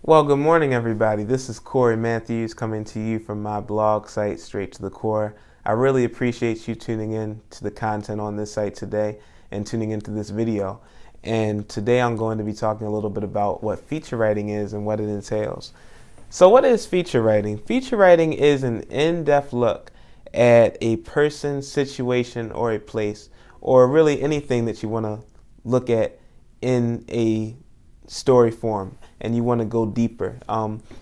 Well, good morning, everybody. This is Corey Matthews coming to you from my blog site, Straight to the Core. I really appreciate you tuning in to the content on this site today and tuning into this video. And today I'm going to be talking a little bit about what feature writing is and what it entails. So what is feature writing? Feature writing is an in-depth look at a person, situation, or a place, or really anything that you want to look at in a story form and you want to go deeper.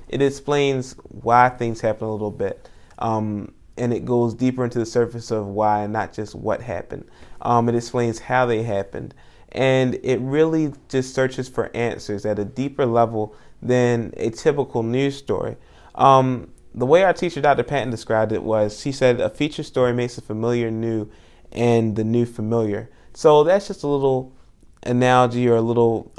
It explains why things happen a little bit, and it goes deeper into the surface of why and not just what happened. It explains how they happened, and it really just searches for answers at a deeper level than a typical news story. The way our teacher, Dr. Patton, described it was, she said, a feature story makes the familiar new and the new familiar. So that's just a little analogy or a little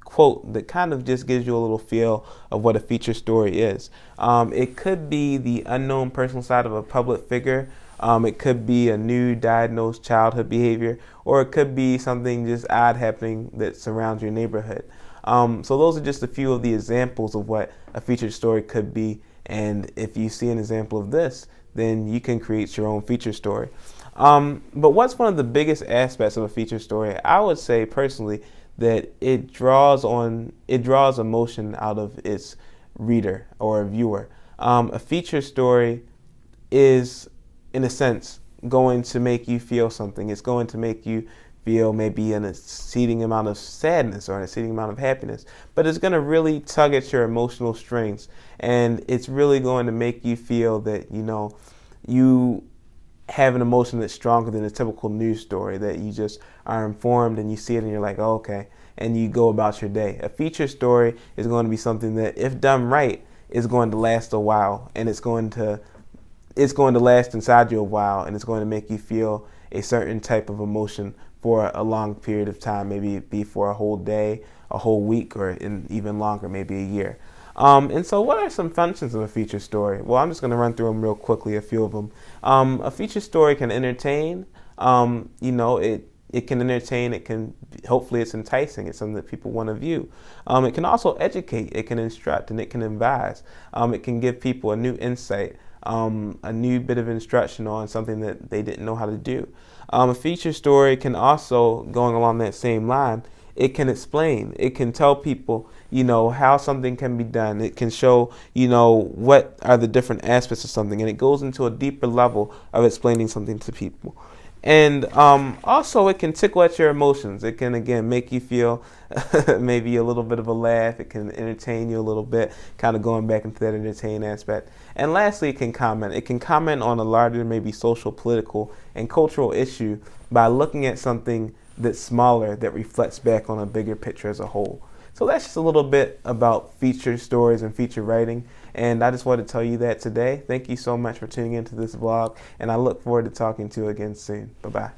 quote that kind of just gives you a little feel of what a feature story is. It could be the unknown personal side of a public figure. It could be a new diagnosed childhood behavior, or it could be something just odd happening that surrounds your neighborhood. So those are just a few of the examples of what a featured story could be. And if you see an example of this, then you can create your own feature story. But what's one of the biggest aspects of a feature story? I would say personally that it draws emotion out of its reader or viewer. A feature story is, in a sense, going to make you feel something. It's going to make you feel maybe an exceeding amount of sadness or an exceeding amount of happiness, but it's going to really tug at your emotional strings, and it's really going to make you feel that you have an emotion that's stronger than a typical news story, that you just are informed and you see it and you're like, oh, okay, and you go about your day. A feature story is going to be something that, if done right, is going to last a while, and it's going to last inside you a while, and it's going to make you feel a certain type of emotion for a long period of time, maybe it be for a whole day, a whole week, or even longer, maybe a year. And so what are some functions of a feature story? Well, I'm just going to run through them real quickly, a few of them. A feature story can entertain. It can entertain. Hopefully it's enticing. It's something that people want to view. It can also educate. It can instruct, and it can advise. It can give people a new insight, a new bit of instruction on something that they didn't know how to do. A feature story can also, going along that same line, it can explain. It can tell people, how something can be done. It can show, what are the different aspects of something, and it goes into a deeper level of explaining something to people. And also, it can tickle at your emotions. It can, again, make you feel maybe a little bit of a laugh. It can entertain you a little bit, kind of going back into that entertaining aspect. And lastly, it can comment. It can comment on a larger, maybe social, political, and cultural issue by looking at something that's smaller that reflects back on a bigger picture as a whole. So that's just a little bit about feature stories and feature writing, and I just wanted to tell you that today. Thank you so much for tuning into this vlog, and I look forward to talking to you again soon. Bye-bye.